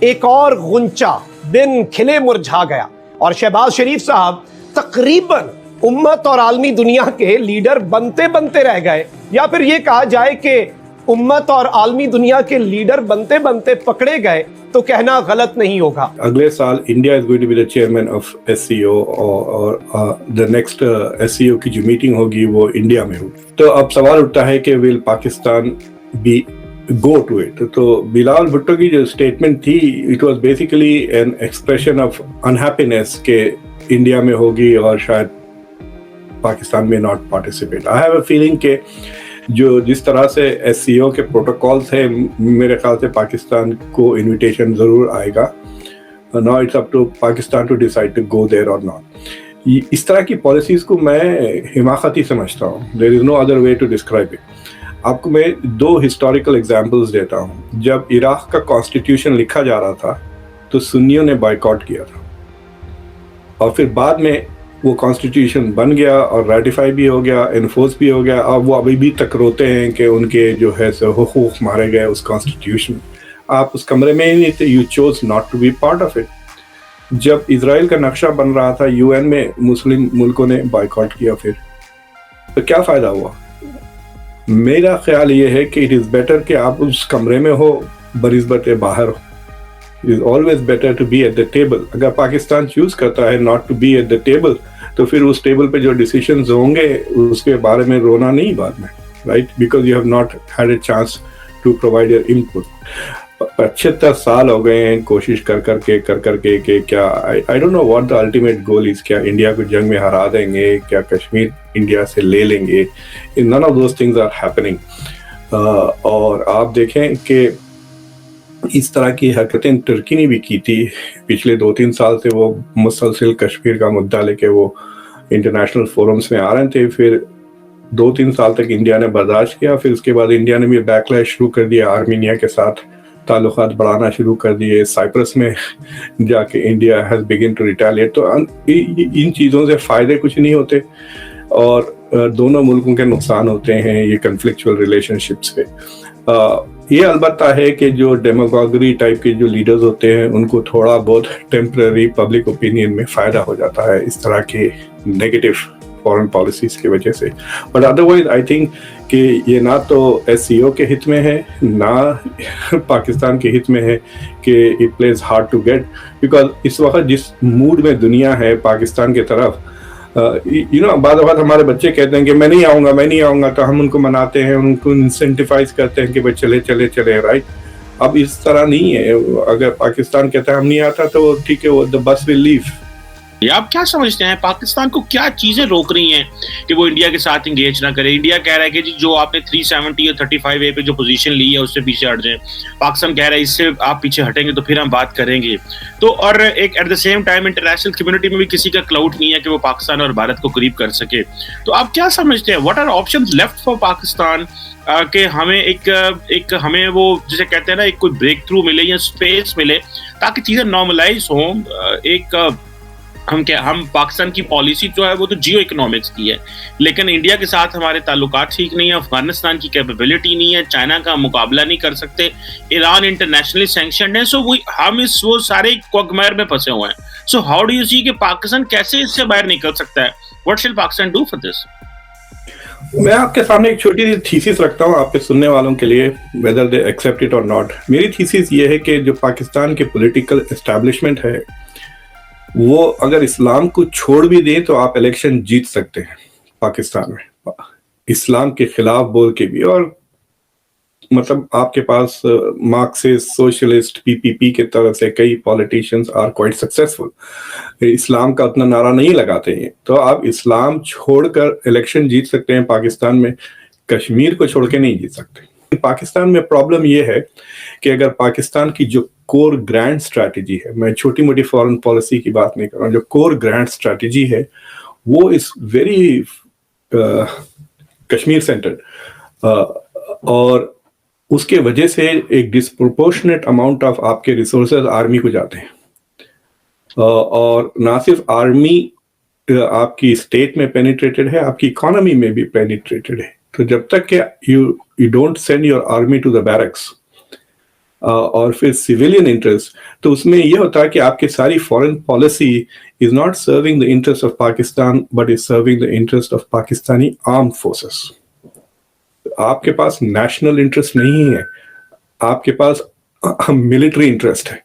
ایک اور غنچہ دن کھلے مرجھا گیا اور شہباز شریف صاحب تقریباً امت اور عالمی دنیا کے لیڈر بنتے بنتے رہ گئے، یا پھر یہ کہا جائے کہ امت اور عالمی دنیا کے لیڈر بنتے بنتے پکڑے گئے تو کہنا غلط نہیں ہوگا۔ اگلے سال India is going to be the chairman of S C O, اور دا نیکسٹ ایس سی او کی جو میٹنگ ہوگی وہ انڈیا میں ہوگی۔ تو اب سوال اٹھتا ہے کہ will Pakistan be go to it? تو بلاول بھٹو کی جو اسٹیٹمنٹ تھی it was basically an expression of unhappiness کہ انڈیا میں ہوگی اور شاید پاکستان میں not participate. I have a feeling کہ جو جس طرح سے ایس سی او کے پروٹوکالز ہیں، میرے خیال سے پاکستان کو انویٹیشن ضرور آئے گا۔ Now it's up to Pakistan to decide to go there or not۔ اس طرح کی پالیسیز کو میں حماقتی سمجھتا ہوں۔ There is no other way to describe it۔ آپ کو میں دو ہسٹوریکل ایگزامپلز دیتا ہوں۔ جب عراق کا کانسٹیٹیوشن لکھا جا رہا تھا تو سنیوں نے بائیکاٹ کیا تھا، اور پھر بعد میں وہ کانسٹیٹیوشن بن گیا اور ریٹیفائی بھی ہو گیا، انفورس بھی ہو گیا، اور وہ ابھی بھی تک روتے ہیں کہ ان کے جو ہے حقوق مارے گئے اس کانسٹیٹیوشن۔ آپ اس کمرے میں ہی نہیں تھے، you choose not to be part of it. جب اسرائیل کا نقشہ بن رہا تھا یو این میں، مسلم ملکوں نے بائیکاٹ کیا، پھر تو کیا فائدہ ہوا؟ میرا خیال یہ ہے کہ اٹ از بیٹر کہ آپ اس کمرے میں ہو بنسبت باہر ہو۔ It is always better to be at the table۔ اگر پاکستان چوز کرتا ہے not to be at the table تو پھر اس ٹیبل پہ جو ڈیسیشنز ہوں گے اس کے بارے میں رونا نہیں بعد میں، right? Because you have not had a chance to provide your input. 75 سال ہو گئے ہیں کوشش کر کر کے کہ کیا I don't know what the ultimate goal is. کیا انڈیا کو جنگ میں ہرا دیں گے؟ کیا کشمیر انڈیا سے لے لیں گے؟ none of those things are happening۔ اور آپ دیکھیں کہ اس طرح کی حرکتیں ترکی نے بھی کی تھی پچھلے 2-3 سال سے۔ وہ مسلسل کشمیر کا مدعا لے کے وہ انٹرنیشنل فورمز میں آ رہے تھے، پھر 2-3 سال تک انڈیا نے برداشت کیا، پھر اس کے بعد انڈیا نے بھی بیک لیش شروع کر دیا، آرمینیا کے ساتھ تعلقات بڑھانا شروع کر دیے، سائپرس میں جا کے India has begun to retaliate. تو ان چیزوں سے فائدے کچھ نہیں ہوتے اور دونوں ملکوں کے نقصان ہوتے ہیں یہ کنفلکچوئل ریلیشن شپس پہ۔ یہ البتہ ہے کہ جو ڈیموگوگری ٹائپ کے جو لیڈرز ہوتے ہیں ان کو تھوڑا بہت ٹیمپرری پبلک اوپینین میں فائدہ ہو جاتا ہے اس طرح کے نیگیٹو فورن پالیسیز کی وجہ سے۔ بٹ ادروائز آئی تھنک کہ یہ نہ تو ایس سی او کے ہت میں ہے نہ پاکستان کے ہت میں ہے کہ it plays hard to get, because اس وقت جس موڈ میں دنیا ہے پاکستان کے طرف، بعض اوقات ہمارے بچے کہتے ہیں کہ میں نہیں آؤں گا تو ہم ان کو مناتے ہیں، ان کو انسینٹیفائز کرتے ہیں کہ بھائی چلے، رائٹ؟ اب اس طرح نہیں ہے۔ اگر پاکستان کہتا ہے ہم نہیں آتا تو ٹھیک ہے، وہ the bus will leave۔ آپ کیا سمجھتے ہیں پاکستان کو کیا چیزیں روک رہی ہیں کہ وہ انڈیا کے ساتھ انگیج نہ کرے؟ انڈیا کہہ رہا ہے کہ جی جو آپ نے 370 اور 35A پہ جو پوزیشن لی ہے اس سے پیچھے ہٹ جائیں۔ پاکستان کہہ رہا ہے اس سے آپ پیچھے ہٹیں گے تو پھر ہم بات کریں گے۔ تو اور ایک at the same time international community میں بھی کسی کا کلاؤٹ نہیں ہے کہ وہ پاکستان اور بھارت کو قریب کر سکے۔ تو آپ کیا سمجھتے ہیں what are options left for Pakistan کہ ہمیں ایک ہمیں وہ جسے کہتے ہیں نا ایک کوئی بریک تھرو ملے یا اسپیس ملے تاکہ چیزیں نارملائز ہوں؟ ہم پاکستان کی پالیسی جو ہے وہ تو جیو اکنامکس کی ہے، لیکن انڈیا کے ساتھ ہمارے تعلقات ٹھیک نہیں ہیں، افغانستان کی کیپیبلٹی نہیں ہے، چائنا کا مقابلہ نہیں کر سکتے، ایران انٹرنیشنلی سینکشنڈ ہے، سو ہم وہ سارے کوگمیر میں پھنسے ہوئے ہیں۔ سو ہاؤ ڈو یو سی کہ پاکستان کیسے اس سے باہر نکل سکتا ہے؟ واٹ شل پاکستان ڈو فار دس؟ میں آپ کے سامنے ایک چھوٹی سی تھیسس رکھتا ہوں آپ کے سننے والوں کے لیے، whether they accept it or not۔ میری تھیسس یہ ہے کہ جو پاکستان کے پولیٹیکل اسٹیبلشمنٹ ہے وہ اگر اسلام کو چھوڑ بھی دیں تو آپ الیکشن جیت سکتے ہیں پاکستان میں، اسلام کے خلاف بول کے بھی۔ اور مطلب آپ کے پاس مارکسسٹ، سوشلسٹ، پی کے طرف سے کئی پولیٹیشینز آر کوائٹ سکسیسفل، اسلام کا اتنا نعرہ نہیں لگاتے ہیں، تو آپ اسلام چھوڑ کر الیکشن جیت سکتے ہیں پاکستان میں، کشمیر کو چھوڑ کے نہیں جیت سکتے۔ پاکستان میں پرابلم یہ ہے کہ اگر پاکستان کی جو کور گرینڈ اسٹریٹجی ہے، میں چھوٹی موٹی فارن پالیسی کی بات نہیں کر رہا ہوں، جو کور گرینڈ اسٹریٹجی ہے وہ اس ویری کشمیر سینٹرڈ، اور اس کے وجہ سے ایک ڈسپروپورشنیٹ اماؤنٹ آف آپ کے ریسورسز آرمی کو جاتے ہیں، اور نہ صرف آرمی آپ کی اسٹیٹ میں پینیٹریٹڈ ہے، آپ کی اکانومی میں بھی پینیٹریٹڈ ہے۔ تو جب تک کہ you don't send your army to the barracks اور پھر سویلین انٹرسٹ، تو اس میں یہ ہوتا ہے کہ آپ کی ساری foreign policy is not serving the interest of Pakistan but is serving the interest of Pakistani armed forces. آپ کے پاس نیشنل انٹرسٹ نہیں ہے، آپ کے پاس ملٹری انٹرسٹ ہے.